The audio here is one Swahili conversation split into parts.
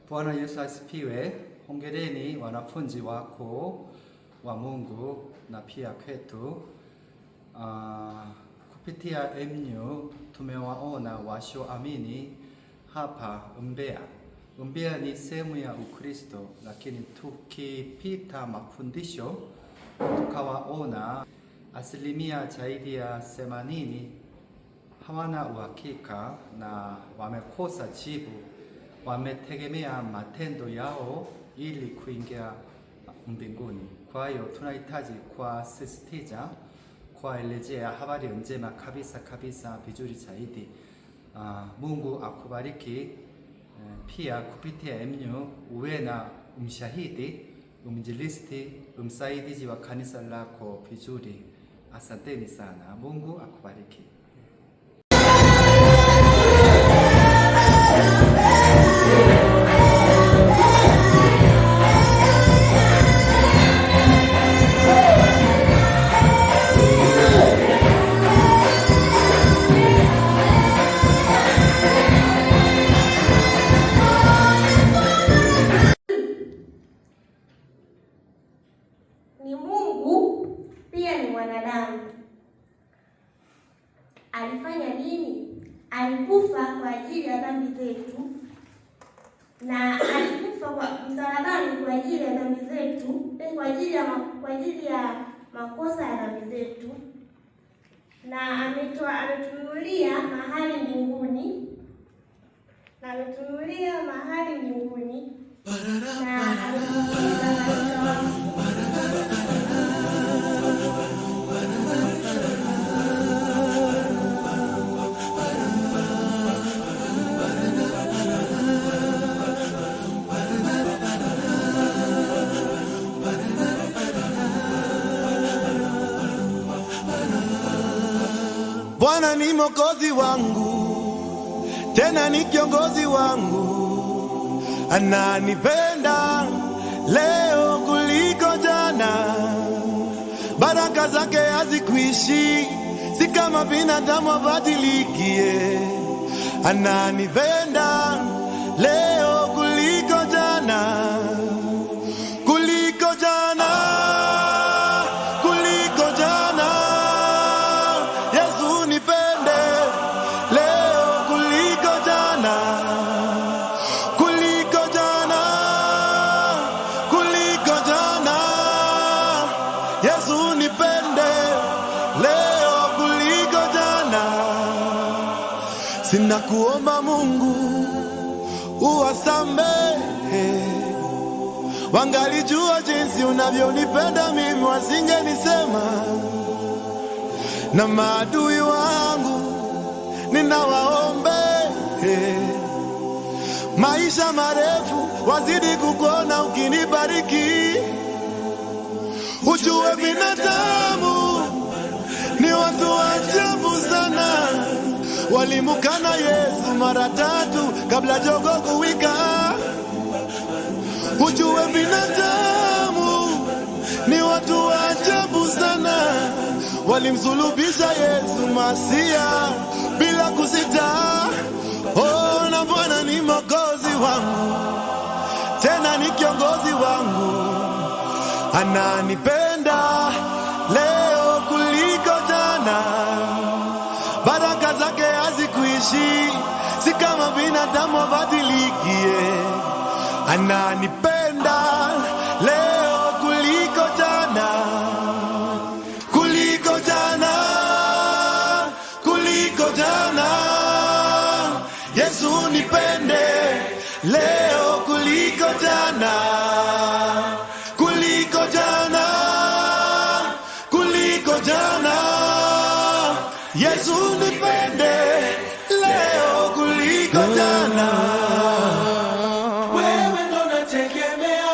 Bwana Yesu asifiwe. Hongereni wanafunzi wako wa Mungu na pia kwetu. Kupitia MU tumewaona wasioamini hapa Mbeya. Mbeya ni sehemu ya Ukristo, lakini tukipita mafundisho tukawaona asilimia zaidi ya 80 hawana uhakika na wamekosa jibu. Wametegemea matendo yao ili kuingia mbinguni. Kwa hiyo tunahitaji kuwasisitiza, kuwaelezea habari njema kabisa vizuri zaidi. Mungu akubariki. Pia kupitia MU uwe na mshahidi, mwinjilisti, msaidizi wa kanisa lako vizuri. Asanteni sana. Mungu akubariki. Ni Mungu pia ni mwanadamu. Alifanya nini? Alikufa kwa ajili ya dhambi zetu, na alikufa kwa msalabani kwa ajili ya dhambi zetu, kwa ajili ya makosa ya dhambi zetu, na ametununulia mahali mbinguni, Bwana ni Mwokozi wangu, tena ni kiongozi wangu, ananipenda leo kuliko jana. Baraka zake hazikuishi, si kama binadamu abadilikie. Ananipenda leo kuliko jana, kuliko jana. Yesu nipende leo kuliko jana. Sina kuomba Mungu uwasamehe, wangalijua jinsi unavyonipenda mimi wasingenisema. Na maadui wangu ninawaombe maisha marefu, wazidi kukuona ukinibariki. Ujue binadamu ni watu wa ajabu sana, walimukana Yesu mara 3 kabla jogoo kuwika. Ujue binadamu ni watu wa ajabu sana, walimsulubisha Yesu Masia bila kusita. Oh, na Bwana ni Mwokozi wangu, tena ni kiongozi wangu, ananipenda leo kuliko jana. Baraka zake hazikuishi, si kama binadamu abadilikie. Ananipenda leo kuliko jana, kuliko jana, kuliko jana. Yesu nipende leo kuliko jana, kuliko jana, kuliko jana. Yesu nipende leo kuliko jana. Wewe ndo nategemea,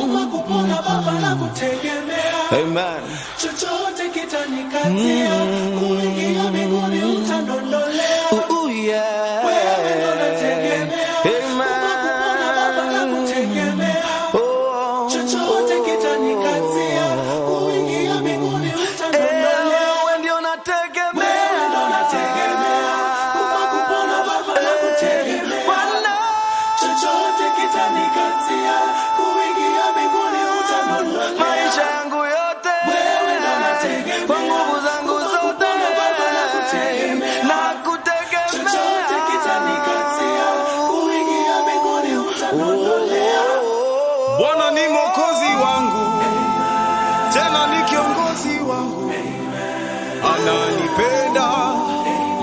kufa kupona Baba na kutegemea. Amen. Chochote kitanikatia, kuingia mbinguni utandondolea. Yeah. Wewe ndo nategemea, kufa kupona Baba na kutegemea. Chochote kitanikatia, kuingia mbinguni utandondolea. Wewe ndio nategemea, wewe ndo nategemea, kufa kupona Baba na kutegemea. Chochote kitanikazia, kuingia mbinguni utanondolea. Maisha yangu yote Wewe ndo nategemea, kwa nguvu zangu zote nakutegemea. chochote kitanikazia, kuingia mbinguni utanondolea. Bwana ni mwokozi wangu, tena ni kiongozi wangu, ananipenda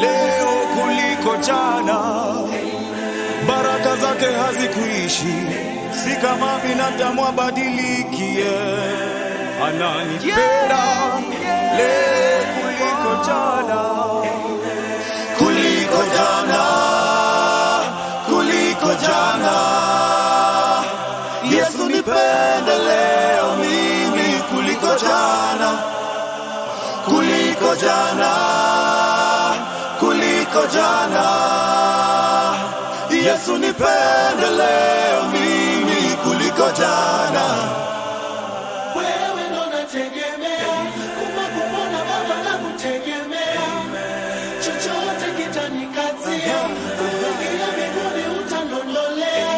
leo kuliko jana. Baraka zake hazikuishi, si kama binadamu abadilikie. Ananipenda leo kuliko jana, kuliko jana, kuliko jana. Yesu nipende leo mimi kuliko jana, kuliko jana, kuliko jana. Yesu nipende leo mimi kuliko jana. Wewe ndo nategemea, kufa kupona Baba nakutegemea. Chochote kitanikazia, kuingia mbinguni utanondolea.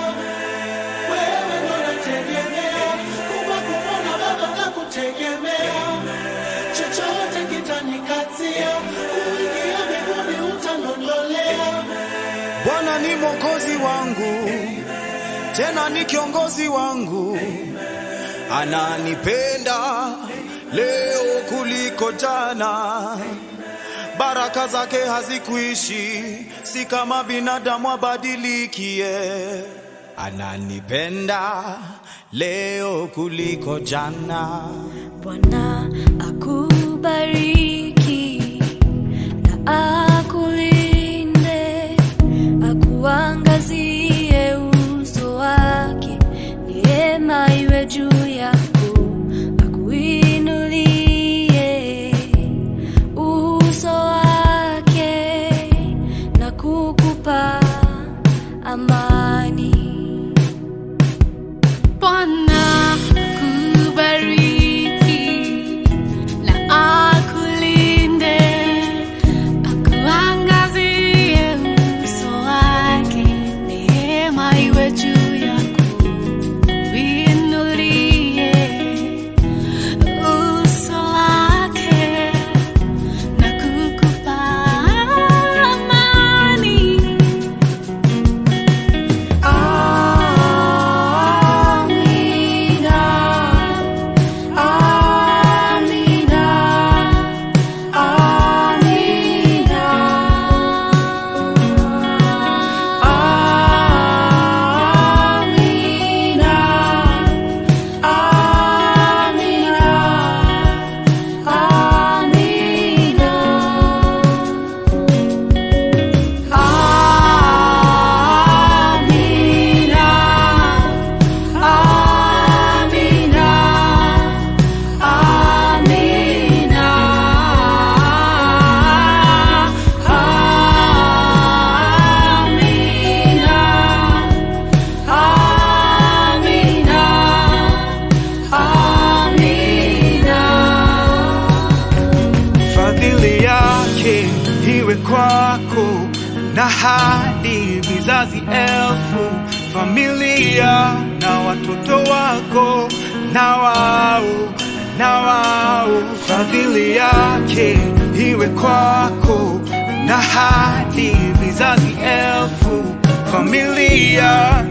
Wewe ndo nategemea, kufa kupona Baba nakutegemea. Chochote kitanikazia, kuingia mbinguni utanondolea. Bwana ni mwokozi wangu, tena ni kiongozi wangu, ananipenda leo kuliko jana. Baraka zake hazikuishi, si kama binadamu abadilikie. Ananipenda leo kuliko jana. Bwana akubariki na akulinde, akuangazie uso wake, neema iwe juu yako, akuinulie uso wake na kukupa amani. Bwana akubariki na akulinde, akuangazie uso wake, neema iwe juu yako, uinulie uso wake na kukupa amani. Fadhili yake iwe kwako na hadi vizazi elfu, familia na watoto wako na wao. Fadhili yake iwe kwako na hadi vizazi elfu, familia